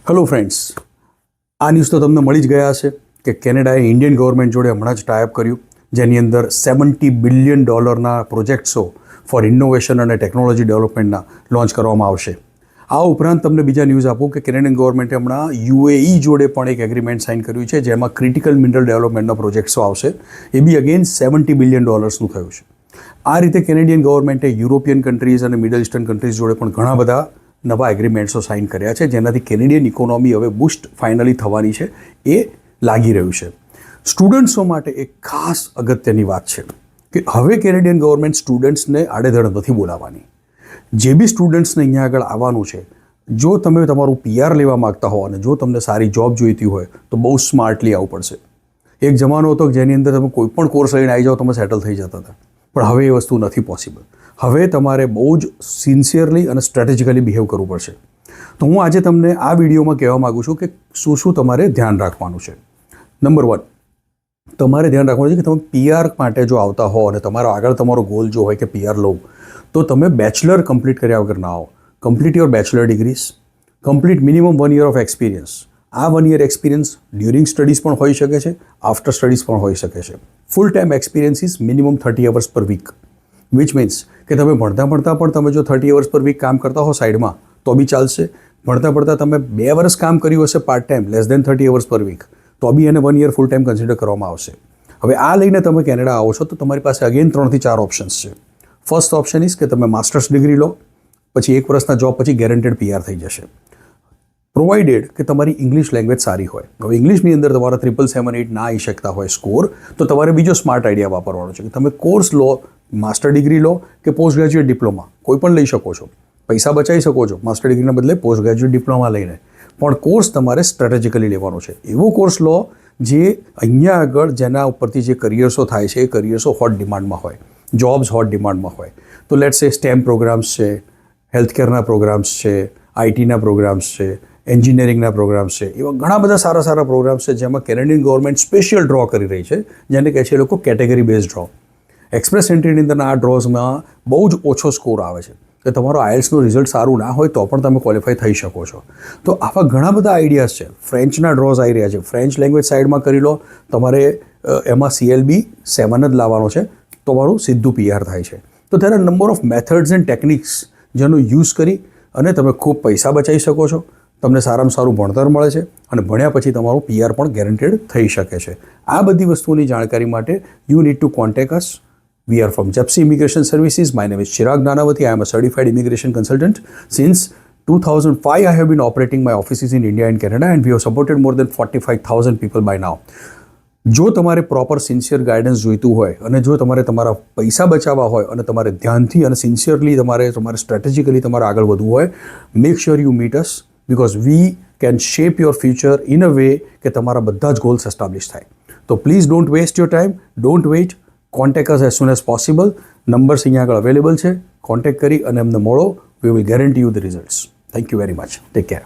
Hello friends, આ news તો તમને મળી જ ગયા હશે કે કેનેડાએ ઇન્ડિયન ગવર્મેન્ટ જોડે હમણાં જ ટાઈપ કર્યું, જેની અંદર $70 બિલિયન પ્રોજેક્ટ્સો ફોર ઇનોવેશન અને ટેકનોલોજી ડેવલપમેન્ટના લોન્ચ કરવામાં આવશે. આ ઉપરાંત તમને બીજા ન્યૂઝ આપું કે કેનેડિયન ગવર્મેન્ટે હમણાં UAE જોડે પણ એક એગ્રીમેન્ટ સાઇન કર્યું છે, જેમાં ક્રિટિકલ મિનરલ ડેવલપમેન્ટના પ્રોજેક્ટ્સો આવશે. એ બી અગેન $70 બિલિયન થયું છે. આ રીતે કેનેડિયન ગવર્મેન્ટે યુરોપિયન કન્ટ્રીઝ અને મિડલ ઇસ્ટર્ન કન્ટ્રીઝ જોડે પણ ઘણા બધા નવા એગ્રીમેન્ટ્સો સાઇન કર્યા છે, જેનાથી કેનેડિયન ઇકોનોમી હવે બૂસ્ટ ફાઇનલી થવાની છે એ લાગી રહ્યું છે. સ્ટુડન્ટ્સો માટે એક ખાસ અગત્યની વાત છે કે હવે કેનેડિયન ગવર્મેન્ટ સ્ટુડન્ટ્સને આડેધડ નથી બોલાવવાની. જે બી સ્ટુડન્ટ્સને અહીંયા આગળ આવવાનું છે, જો તમે તમારું PR લેવા માગતા હો અને જો તમને સારી જોબ જોઈતી હોય તો બહુ સ્માર્ટલી આવવું પડશે. એક જમાનો હતો જેની અંદર તમે કોઈ પણ કોર્સ લઈને આવી જાઓ તમે સેટલ થઈ જતા હતા, પણ હવે એ વસ્તુ નથી પોસિબલ. હવે તમારે બહુ જ સિન્સિયરલી અને સ્ટ્રેટેજિકલી બિહેવ કરવું પડશે. તો હું આજે તમને આ વિડીયોમાં કહેવા માગું છું કે શું શું તમારે ધ્યાન રાખવાનું છે. નંબર 1, તમારે ધ્યાન રાખવાનું છે કે તમે PR માટે જો આવતા હો અને તમારો આગળ તમારો ગોલ જો હોય કે PR લો, તો તમે બેચલર કમ્પ્લીટ કર્યા વગર ના આવો. Complete your bachelor degrees, complete minimum 1 year of experience. આ 1 year એક્સપિરિયન્સ ડ્યુરિંગ સ્ટડીઝ પણ હોઈ શકે છે, આફ્ટર સ્ટડીઝ પણ હોઈ શકે છે. Full time experience is minimum 30 hours per week, which means કે તમે ભણતા પણ તમે જો 30 hours પર વીક કામ કરતા હો સાઈડમાં તો બી ચાલશે. ભણતા તમે 2 વર્ષ કામ કર્યું હશે part time less than 30 hours per week, તો બી એને 1 year ફૂલ ટાઈમ કન્સિડર કરવામાં આવશે. હવે આ લઈને તમે કેનેડા આવો છો તો તમારી પાસે અગેન 3 થી 4 ઓપ્શન્સ છે. ફર્સ્ટ ઓપ્શન ઇઝ કે તમે માસ્ટર્સ ડિગ્રી લો, પછી 1 વર્ષના જોબ પછી ગેરંટેડ PR થઈ જશે, પ્રોવાઇડેડ કે તમારી ઇંગ્લિશ લેંગ્વેજ સારી હોય. હવે ઇંગ્લિશની અંદર તમારા 777-8 ના આવી શકતા હોય સ્કોર, તો તમારે બીજો સ્માર્ટ આઈડિયા વાપરવાનો છે કે તમે કોર્સ લો, માસ્ટર ડિગ્રી લો કે પોસ્ટ ગ્રેજ્યુએટ ડિપ્લોમા, કોઈ પણ લઈ શકો છો. પૈસા બચાવી શકો છો માસ્ટર ડિગ્રીના બદલે પોસ્ટ ગ્રેજ્યુએટ ડિપ્લોમા લઈને, પણ કોર્સ તમારે સ્ટ્રેટેજિકલી લેવાનો છે. એવો કોર્સ લો જે અહીંયા આગળ જેના ઉપરથી જે કરિયર્સો થાય છે એ કરિયર્સો હોટ ડિમાન્ડમાં હોય, જોબ્સ હોટ ડિમાન્ડમાં હોય. તો લેટ્સ સે સ્ટેમ પ્રોગ્રામ્સ છે, હેલ્થકેરના પ્રોગ્રામ્સ છે, ITના પ્રોગ્રામ્સ છે, એન્જિનિયરિંગના પ્રોગ્રામ્સ છે. એવા ઘણા બધા સારા પ્રોગ્રામ્સ છે જેમાં કેનેડિયન ગવર્મેન્ટ સ્પેશિયલ ડ્રો કરી રહી છે, જેને કહે છે એ લોકો કેટેગરી બેઝ ડ્રો. એક્સપ્રેસ એન્ટ્રીની અંદરના આ ડ્રોઝમાં બહુ જ ઓછો સ્કોર આવે છે કે તમારો IELTSનું રિઝલ્ટ સારું ના હોય તો પણ તમે ક્વોલિફાય થઈ શકો છો. તો આવા ઘણા બધા આઈડિયાઝ છે. ફ્રેન્ચના ડ્રોઝ આવી રહ્યા છે, ફ્રેન્ચ લેંગ્વેજ સાઈડમાં કરી લો, તમારે એમાં CLB 7 જ લાવવાનો છે, તમારું સીધું PR થાય છે. તો there are number of methods and techniques જેનો યુઝ કરી અને તમે ખૂબ પૈસા બચાવી શકો છો, તમને સારામાં સારું ભણતર મળે છે અને ભણ્યા પછી તમારું PR પણ ગેરંટેડ થઈ શકે છે. આ બધી વસ્તુઓની જાણકારી માટે you need to contact us. We are from Japsi Immigration Services. My name is Chirag Nanavati. I am a certified immigration consultant. Since 2005, I have been operating my offices in India and Canada, and we have supported more than 45,000 people by now. જો તમારે proper sincere guidance જોઈતું હોય અને જો તમારે તમારા પૈસા બચાવવા હોય અને તમારે ધ્યાનથી અને સિન્સિયરલી તમારે સ્ટ્રેટેજિકલી તમારે આગળ વધવું હોય, make sure you meet us, because we can shape your future in a way કે તમારા બધા જ ગોલ્સ એસ્ટાબ્લિશ થાય. તો please don't waste your time, don't wait, contact us as soon as possible. Numbers અહીંયા આગળ અવેલેબલ છે, કોન્ટેક્ટ કરી અને અમને મળો. We will guarantee you the results. Thank you very much. Take care.